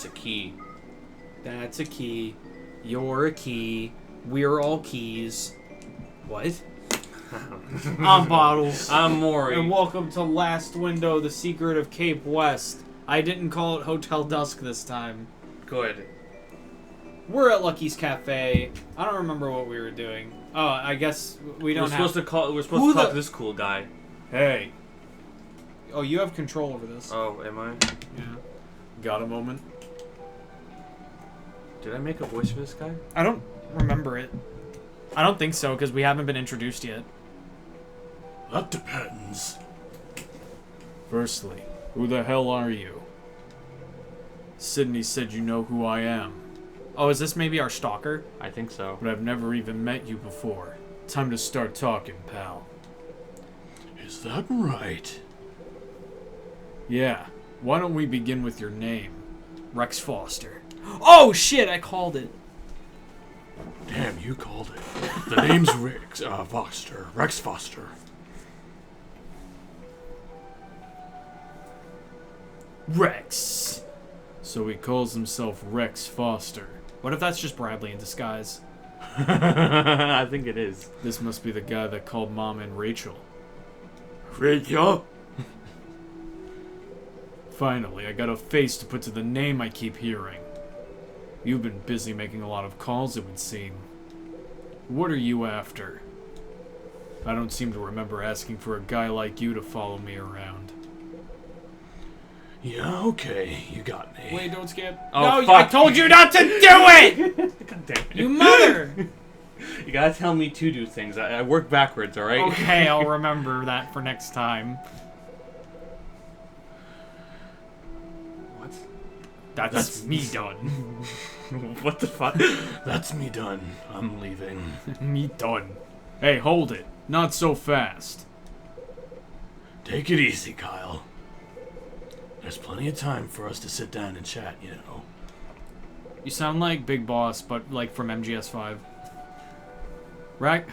That's a key. That's a key. You're a key. We're all keys. What? I'm Bottles. I'm Mori. And welcome to Last Window, The Secret of Cape West. I didn't call it Hotel Dusk this time. Good. We're at Lucky's Cafe. I don't remember what we were doing. Oh, I guess we don't We're supposed to talk to this cool guy. Hey. Oh, you have control over this. Oh, am I? Yeah. Got a moment? Did I make a voice for this guy? I don't remember it. I don't think so, because we haven't been introduced yet. That depends. Firstly, who the hell are you? Sidney said you know who I am. Oh, is this maybe our stalker? I think so. But I've never even met you before. Time to start talking, pal. Is that right? Yeah. Why don't we begin with your name? Rex Foster. Oh, shit, I called it. Damn, you called it. The name's Rex Foster. Rex Foster. Rex. So he calls himself Rex Foster. What if that's just Bradley in disguise? I think it is. This must be the guy that called Mom and Rachel. Rachel? Finally, I got a face to put to the name I keep hearing. You've been busy making a lot of calls, it would seem. What are you after? I don't seem to remember asking for a guy like you to follow me around. Yeah, okay. You got me. Wait, don't skip. Oh, no, fuck. I told you not to do it! God damn it. You mother! You gotta tell me to do things. I work backwards, alright? Okay, I'll remember that for next time. What? That's me done. What the fuck? That's me done. I'm leaving. Me done. Hey, hold it. Not so fast. Take it easy, Kyle. There's plenty of time for us to sit down and chat, you know. You sound like Big Boss, but like from MGS5. Right?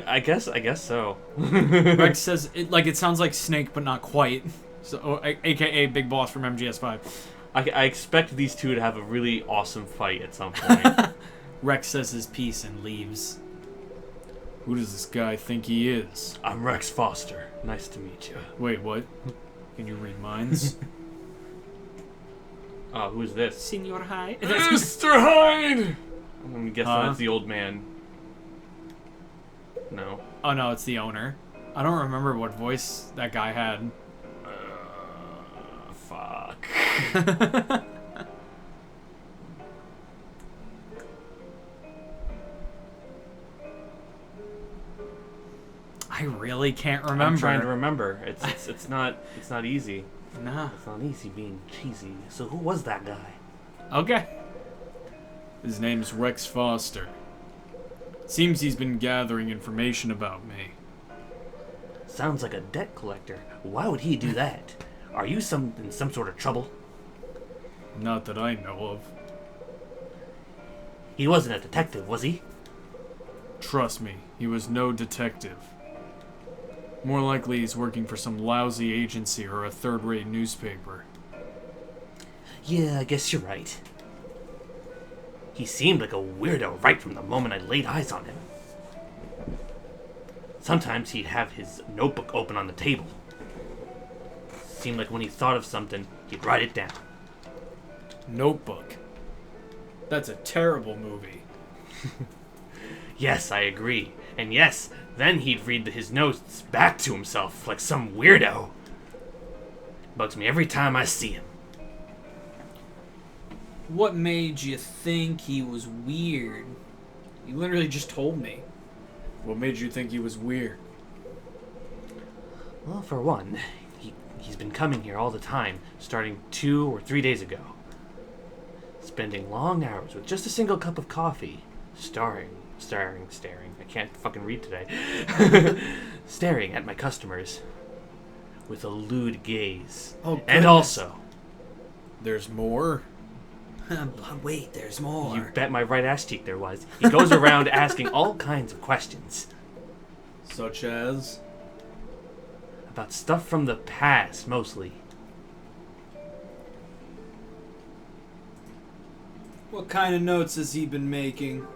I guess so. Rex says it sounds like Snake, but not quite. So, aka Big Boss from MGS5. I expect these two to have a really awesome fight at some point. Rex says his piece and leaves. Who does this guy think he is? I'm Rex Foster. Nice to meet you. Wait, what? Can you read minds? Oh, who's this? Senor Hyde. Mr. Hyde! I'm guessing that's the old man. No. Oh no, it's the owner. I don't remember what voice that guy had. Fuck. I really can't remember. I'm trying to remember. It's not easy. Nah. It's not easy being cheesy. So who was that guy? Okay. His name's Rex Foster. Seems he's been gathering information about me. Sounds like a debt collector. Why would he do that? Are you in some sort of trouble? Not that I know of. He wasn't a detective, was he? Trust me, he was no detective. More likely he's working for some lousy agency or a third-rate newspaper. Yeah, I guess you're right. He seemed like a weirdo right from the moment I laid eyes on him. Sometimes he'd have his notebook open on the table. Seemed like when he thought of something, he'd write it down. Notebook. That's a terrible movie. Yes, I agree. And yes, then he'd read his notes back to himself like some weirdo. Bugs me every time I see him. What made you think he was weird? You literally just told me. What made you think he was weird? Well, for one, he's been coming here all the time, starting 2 or 3 days ago. Spending long hours with just a single cup of coffee, staring. I can't fucking read today. Staring at my customers with a lewd gaze. Oh, goodness. And also... There's more? Wait, there's more. You bet my right ass cheek there was. He goes around asking all kinds of questions. Such as? About stuff from the past, mostly. What kind of notes has he been making?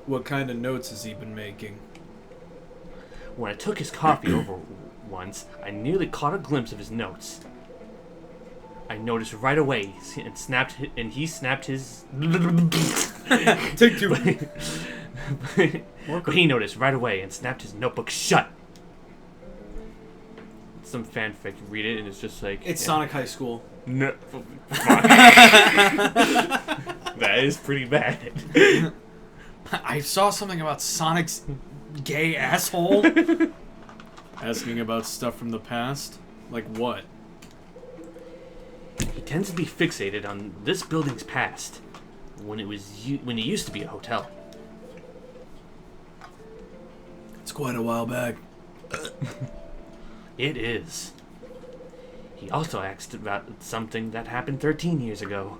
What kind of notes has he been making? When I took his coffee over once, I nearly caught a glimpse of his notes. I noticed right away and he snapped his... Take two. But he noticed right away and snapped his notebook shut. Some fanfic, you read it and it's just like... It's Sonic High School. No. That is pretty bad. I saw something about Sonic's gay asshole. Asking about stuff from the past? Like what? He tends to be fixated on this building's past, when it used to be a hotel. It's quite a while back. It is. He also asked about something that happened 13 years ago.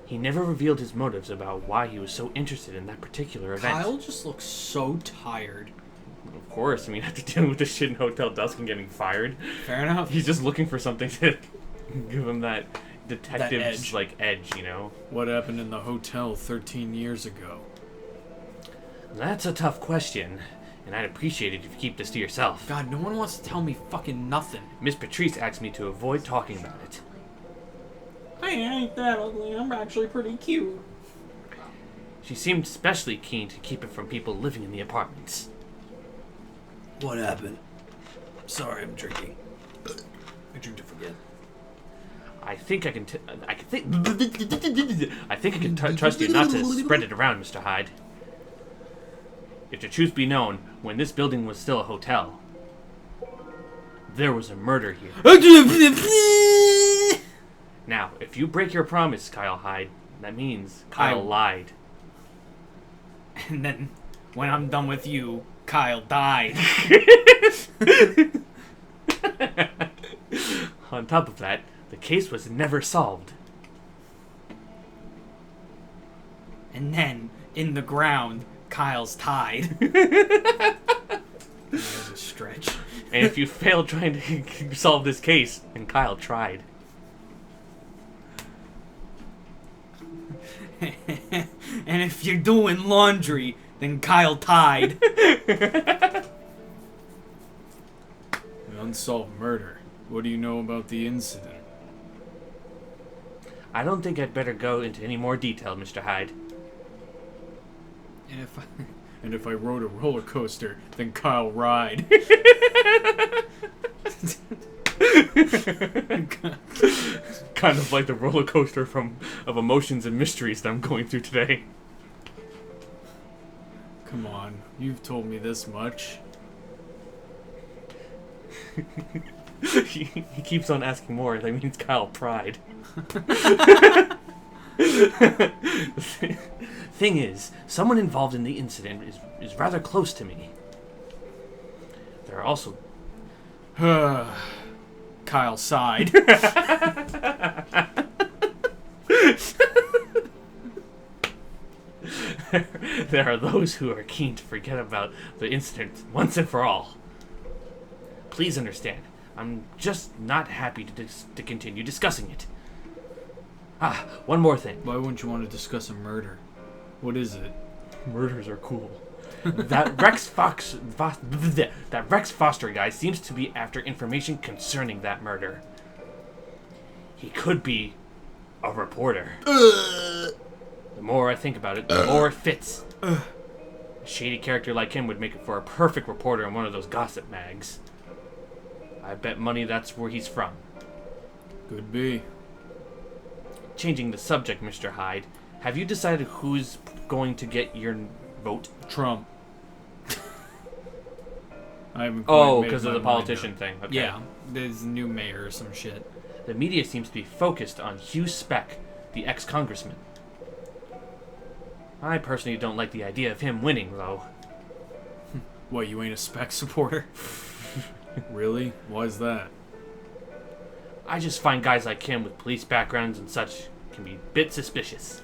He never revealed his motives about why he was so interested in that particular event. Kyle just looks so tired. Of course, I mean, after dealing with this shit in Hotel Dusk and getting fired. Fair enough. He's just looking for something to give him that detective's, edge. edge, you know? What happened in the hotel 13 years ago? That's a tough question, and I'd appreciate it if you keep this to yourself. God, no one wants to tell me fucking nothing. Miss Patrice asked me to avoid talking about it. I ain't that ugly. I'm actually pretty cute. She seemed especially keen to keep it from people living in the apartments. What happened? Sorry, I'm drinking. I drink to forget. I think I can trust you not to spread it around, Mr. Hyde. If the truth be known, when this building was still a hotel, there was a murder here. Now, if you break your promise, Kyle Hyde, that means Kyle lied. And then, when I'm done with you, Kyle died. On top of that, the case was never solved. And then, in the ground, Kyle's tied. That was a stretch. And if you failed trying to solve this case, then Kyle tried. And if you're doing laundry, then Kyle tied. An unsolved murder. What do you know about the incident? I don't think I'd better go into any more detail, Mr. Hyde. And if I rode a roller coaster, then Kyle ride. Kind of like the roller coaster of emotions and mysteries that I'm going through today. Come on, you've told me this much. He keeps on asking more. That means Kyle pried. Thing is, someone involved in the incident is rather close to me. There are also... Kyle sighed. There are those who are keen to forget about the incident once and for all. Please understand, I'm just not happy to continue discussing it. Ah, one more thing. Why wouldn't you want to discuss a murder? What is it? Murders are cool. That Rex Foster guy seems to be after information concerning that murder. He could be a reporter. The more I think about it, the more it fits. A shady character like him would make it for a perfect reporter in one of those gossip mags. I bet money that's where he's from. Could be. Changing the subject, Mr. Hyde, have you decided who's going to get your vote? Trump. I haven't quite made because of my the mind politician up. thing. Okay. Yeah, there's a new mayor or some shit. The media seems to be focused on Hugh Speck, the ex-congressman. I personally don't like the idea of him winning, though. What, you ain't a Speck supporter? Really? Why's that? I just find guys like him with police backgrounds and such can be a bit suspicious.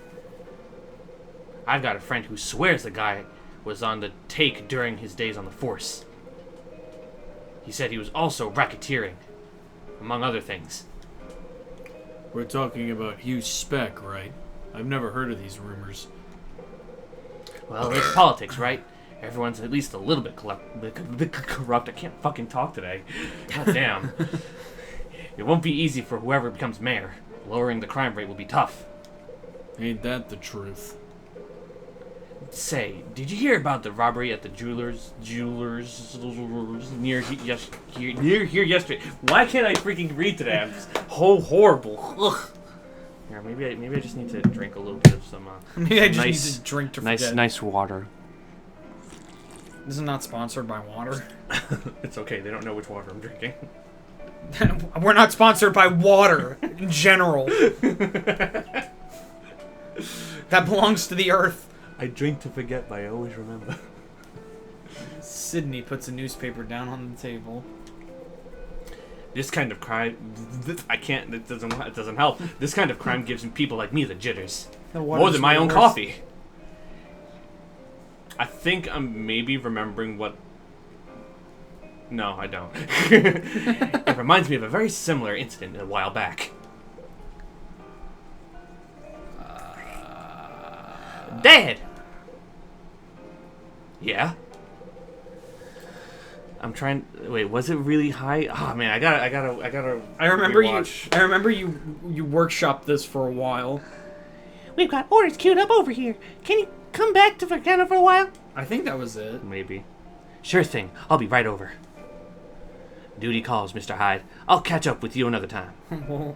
I've got a friend who swears the guy was on the take during his days on the force. He said he was also racketeering, among other things. We're talking about Hugh Speck, right? I've never heard of these rumors. Well, it's politics, right? Everyone's at least a little bit corrupt. I can't fucking talk today. God damn. It won't be easy for whoever becomes mayor. Lowering the crime rate will be tough. Ain't that the truth? Say, did you hear about the robbery at the jewelers near here yesterday? Why can't I freaking read today? I'm just horrible. Ugh. Here, maybe I just need to drink a little bit of some Maybe I just nice, need to drink to forget. nice water. This is not sponsored by water. It's okay. They don't know which water I'm drinking. We're not sponsored by water in general. That belongs to the earth. I drink to forget, but I always remember. Sidney puts a newspaper down on the table. This kind of crime, I can't. It doesn't help. This kind of crime gives people like me the jitters. More than my own coffee. I think I'm maybe remembering what. No, I don't. It reminds me of a very similar incident a while back. Dad. Yeah. I'm trying. Wait, was it really high? Oh man, I gotta. I remember rewatch. you. I remember you workshopped this for a while. We've got orders queued up over here. Can you come back to Virginia for a while? I think that was it. Maybe. Sure thing. I'll be right over. Duty calls, Mr. Hyde. I'll catch up with you another time.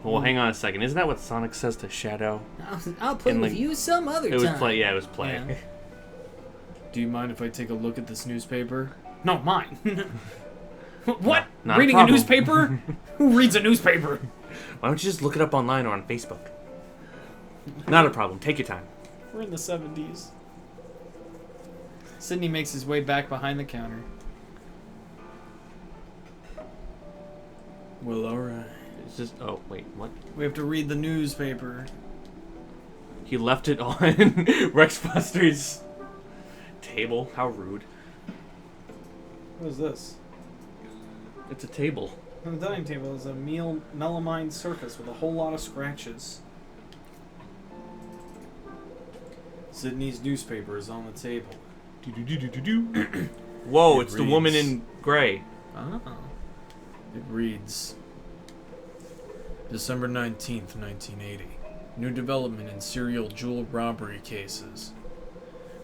Well, hang on a second. Isn't that what Sonic says to Shadow? I'll play And, with like, you some other It was time. play. Yeah, it was playing. Yeah. Do you mind if I take a look at this newspaper? No, mine. What? No, not a Reading a problem. newspaper? Who reads a newspaper? Why don't you just look it up online or on Facebook? Not a problem. Take your time. We're in the 70s. Sidney makes his way back behind the counter. Well, alright. It's just. Oh wait, what? We have to read the newspaper. He left it on Rex Buster's table. How rude. What is this? It's a table. On the dining table is a melamine surface with a whole lot of scratches. Sidney's newspaper is on the table. Whoa! It It's the woman reads- in gray. Oh. It reads, December 19th, 1980. New development in serial jewel robbery cases.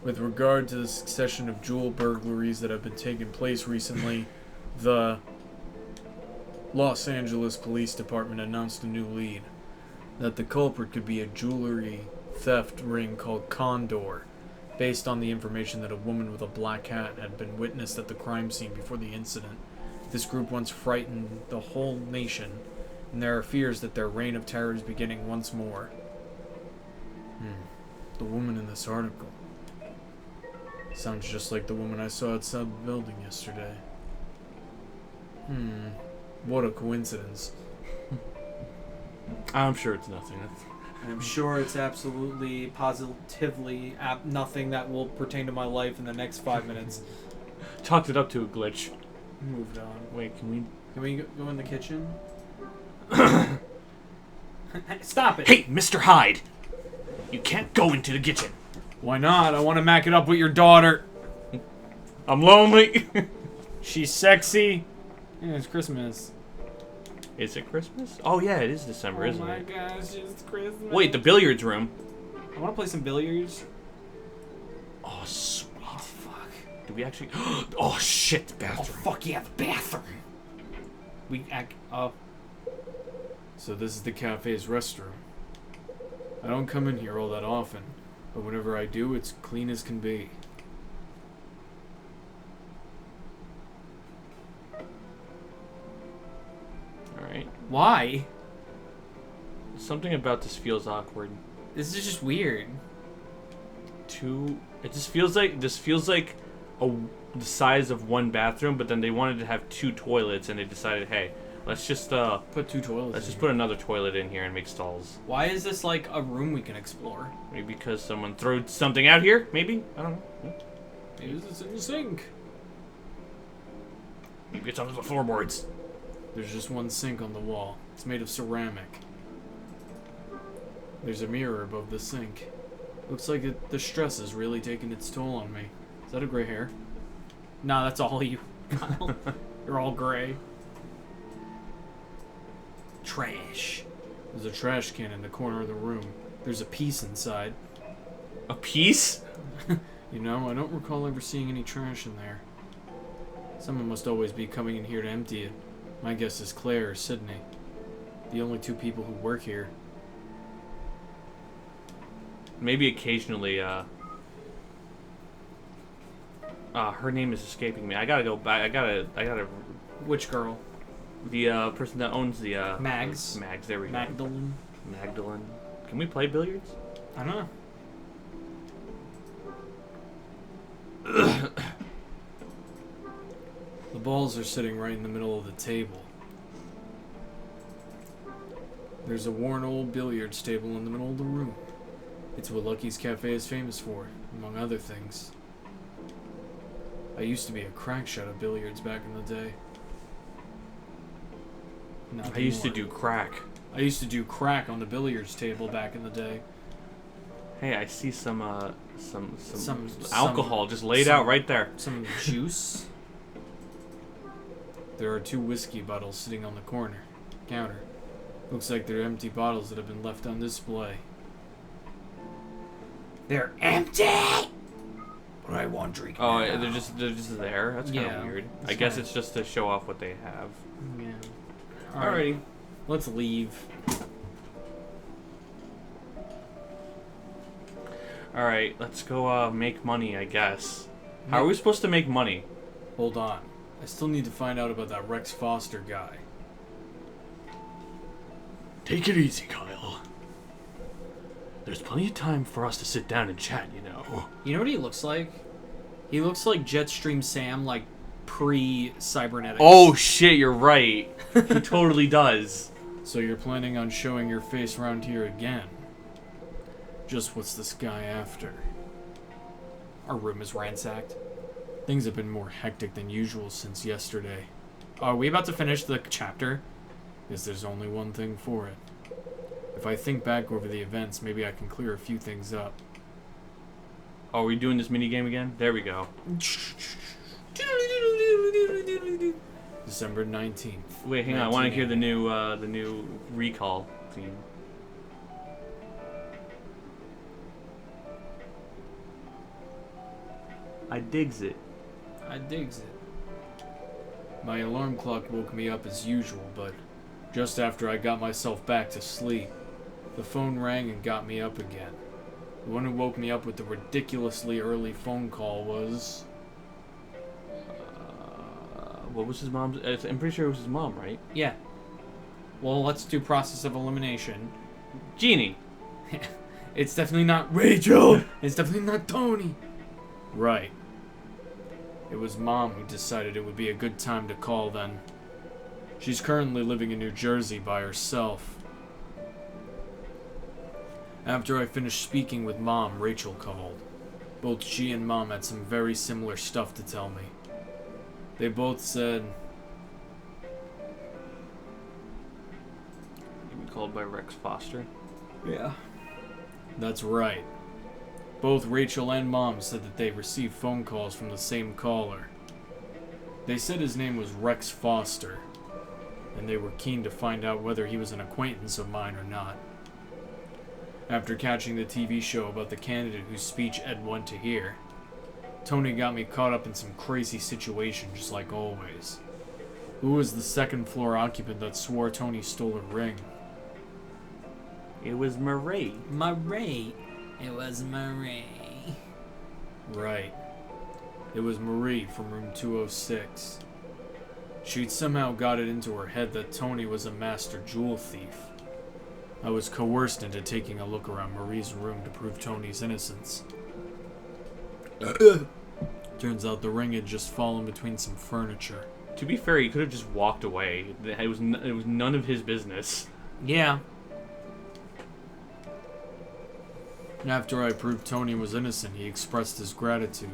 With regard to the succession of jewel burglaries that have been taking place recently, the Los Angeles Police Department announced a new lead. That the culprit could be a jewelry theft ring called Condor, based on the information that a woman with a black hat had been witnessed at the crime scene before the incident. This group once frightened the whole nation, and there are fears that their reign of terror is beginning once more. The woman in this article sounds just like the woman I saw outside the building yesterday. What a coincidence. I'm sure it's nothing. I'm sure it's absolutely, positively nothing that will pertain to my life in the next 5 minutes. Chalked it up to a glitch. Moved on. Wait, can we? Can we go in the kitchen? Stop it! Hey, Mr. Hyde! You can't go into the kitchen. Why not? I want to mac it up with your daughter. I'm lonely. She's sexy. Yeah, it's Christmas. Is it Christmas? Oh yeah, it is December, isn't it? Gosh, it's Christmas. Wait, the billiards room. I want to play some billiards. Oh sweet. Oh fuck. Did we actually? Oh shit, the bathroom. Fuck yeah, the bathroom. So this is the cafe's restroom. I don't come in here all that often, but whenever I do, it's clean as can be. All right. Why? Something about this feels awkward. This is just weird. It just feels like the size of one bathroom, but then they wanted to have two toilets, and they decided, hey, let's just Put two toilets. let's just put another toilet in here and make stalls. Why is this like a room we can explore? Maybe because someone threw something out here. Maybe I don't know. Maybe it's in the sink. Maybe it's under the floorboards. There's just one sink on the wall. It's made of ceramic. There's a mirror above the sink. Looks like the stress is really taking its toll on me. Is that a gray hair? Nah, that's all you, Kyle. You're all gray. Trash. There's a trash can in the corner of the room. There's a piece inside. A piece? You know, I don't recall ever seeing any trash in there. Someone must always be coming in here to empty it. My guess is Claire or Sidney. The only two people who work here. Maybe occasionally, her name is escaping me. I gotta go back. I gotta. Which girl? The person that owns the Mags. Mags. There we go. Magdalene. Magdalene. Can we play billiards? I don't know. The balls are sitting right in the middle of the table. There's a worn old billiards table in the middle of the room. It's what Lucky's Cafe is famous for, among other things. I used to be a crack shot at billiards back in the day. Not I used to anymore. do crack. I used to do crack on the billiards table back in the day. Hey, I see some Some alcohol just laid out right there. Some juice. There are 2 whiskey bottles sitting on the counter. Looks like they're empty bottles that have been left on display. They're empty. But I want drink. Oh, now. they're just there. That's kind of Yeah, weird. it's I guess kinda- it's just to show off what they have. Yeah. Alrighty. Let's leave. All right, let's go make money. I guess. How are we supposed to make money? Hold on. I still need to find out about that Rex Foster guy. Take it easy, Kyle. There's plenty of time for us to sit down and chat, you know. You know what he looks like? He looks like Jetstream Sam, like pre-cybernetics. Oh shit! You're right. He totally does. So you're planning on showing your face around here again? Just what's this guy after? Our room is ransacked. Things have been more hectic than usual since yesterday. Are we about to finish the chapter? Guess there's only one thing for it. If I think back over the events, maybe I can clear a few things up. Oh, are we doing this mini game again? There we go. December 19th. Wait, hang on. I want to hear the new recall theme. I digs it. I digs it. My alarm clock woke me up as usual, but just after I got myself back to sleep, the phone rang and got me up again. The one who woke me up with the ridiculously early phone call was... What was his mom's? I'm pretty sure it was his mom, right? Yeah. Well, let's do process of elimination. Jeannie. It's definitely not Rachel. It's definitely not Tony. Right. It was Mom who decided it would be a good time to call then. She's currently living in New Jersey by herself. After I finished speaking with Mom, Rachel called. Both she and Mom had some very similar stuff to tell me. They both said... You been called by Rex Foster? Yeah. That's right. Both Rachel and Mom said that they received phone calls from the same caller. They said his name was Rex Foster, and they were keen to find out whether he was an acquaintance of mine or not. After catching the TV show about the candidate whose speech Ed went to hear, Tony got me caught up in some crazy situation just like always. Who was the second floor occupant that swore Tony stole a ring? It was Mori. Marie. It was Marie. Right. It was Marie from room 206. She'd somehow got it into her head that Tony was a master jewel thief. I was coerced into taking a look around Marie's room to prove Tony's innocence. Turns out the ring had just fallen between some furniture. To be fair, he could have just walked away. It was none of his business. Yeah. After I proved Tony was innocent, he expressed his gratitude.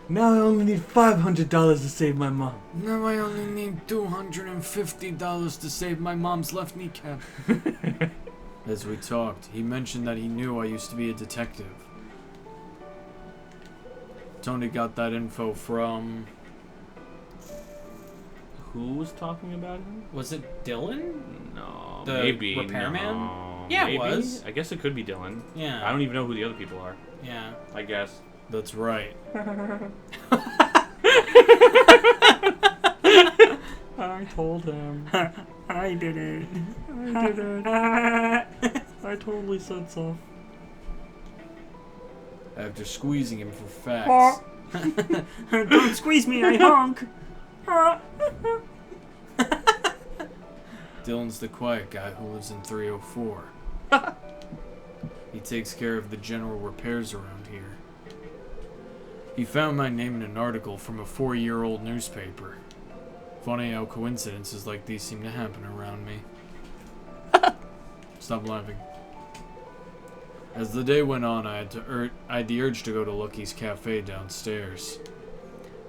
Now I only need $500 to save my mom. Now I only need $250 to save my mom's left kneecap. As we talked, he mentioned that he knew I used to be a detective. Tony got that info from... Who was talking about him? Was it Dylan? No, The maybe. repairman? No, Yeah, it maybe? was. I guess it could be Dylan. Yeah. I don't even know who the other people are. Yeah. I guess. That's right. I told him. I did it. I did it. I totally said so. After squeezing him for facts. Don't squeeze me, I honk. Dylan's the quiet guy who lives in 304. He takes care of the general repairs around here. He found my name in an article from a 4-year-old newspaper. Funny how coincidences like these seem to happen around me. Stop laughing. As the day went on, I had the urge to go to Lucky's Cafe downstairs.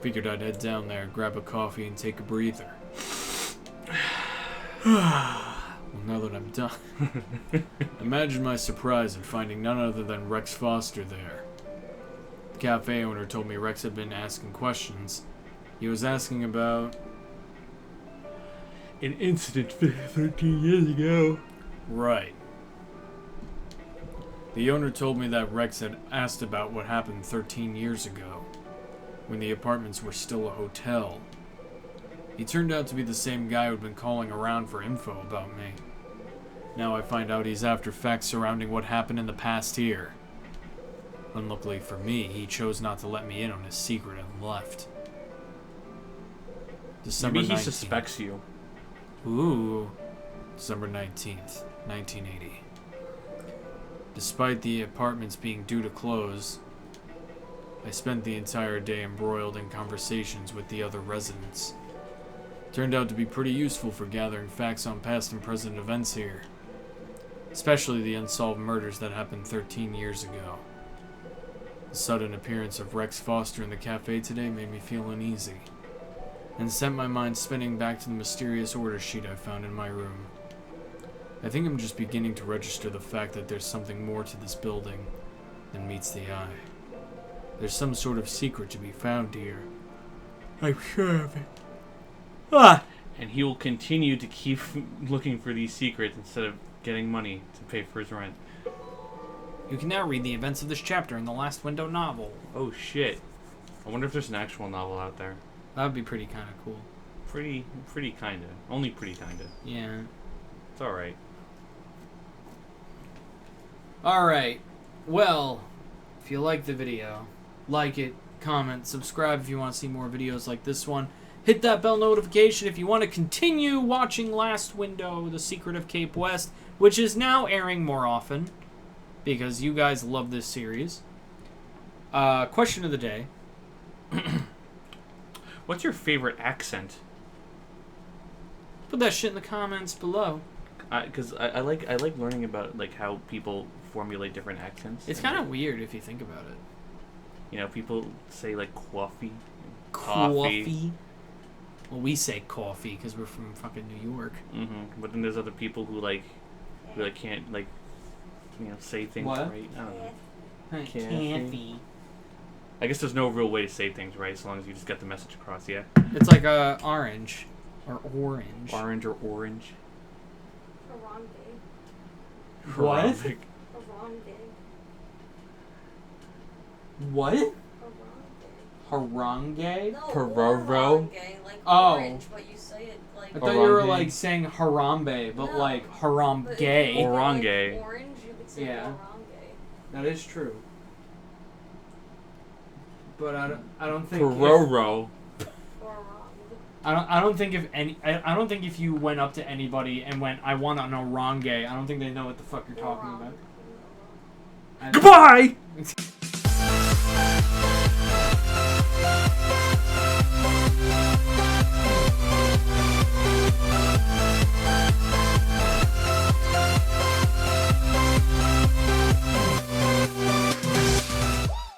Figured I'd head down there, grab a coffee, and take a breather. Well, now that I'm done, imagine my surprise at finding none other than Rex Foster there. The cafe owner told me Rex had been asking questions. He was asking about... An incident 13 years ago. Right. The owner told me that Rex had asked about what happened 13 years ago, when the apartments were still a hotel. He turned out to be the same guy who'd been calling around for info about me. Now I find out he's after facts surrounding what happened in the past here. Unluckily for me, he chose not to let me in on his secret and left. December Maybe he 19th. suspects you. Ooh. December 19th, 1980. Despite the apartments being due to close, I spent the entire day embroiled in conversations with the other residents. Turned out to be pretty useful for gathering facts on past and present events here, especially the unsolved murders that happened 13 years ago. The sudden appearance of Rex Foster in the cafe today made me feel uneasy, and sent my mind spinning back to the mysterious order sheet I found in my room. I think I'm just beginning to register the fact that there's something more to this building than meets the eye. There's some sort of secret to be found here. I'm sure of it. Ah! And he will continue to keep looking for these secrets instead of getting money to pay for his rent. You can now read the events of this chapter in the Last Window novel. Oh shit. I wonder if there's an actual novel out there. That would be pretty kind of cool. Pretty kinda. Only pretty kinda. Yeah. It's alright. Alright. Well, if you like the video, like it, comment, subscribe if you want to see more videos like this one. Hit that bell notification if you want to continue watching Last Window, The Secret of Cape West, which is now airing more often, because you guys love this series. Question of the day. What's your favorite accent? Put that shit in the comments below. Because I like learning about like how people formulate different accents. It's kind of weird if you think about it. You know, people say like coffee. Coffee. Well, we say coffee because we're from fucking New York. Mm-hmm. But then there's other people who can't like, you know, say things What? right. I don't know. Coffee. I guess there's no real way to say things right as long as you just get the message across. Yeah. It's like orange or orange. Orange or orange. Harambe. What? Harambe. Harambe. What? Harambe. Harangue? No, Peroro? harangue, like Oh. orange, but you say it like... I thought you were Harangue. like saying harambe, but No, like but harambe. if you make it, Orange. like, orange, you could say Yeah. harangue. That is true. But I don't think Peroro. Harambe. I don't think I don't think if you went up to anybody and went, I want an orange, I don't think they know what the fuck you're talking about. Goodbye!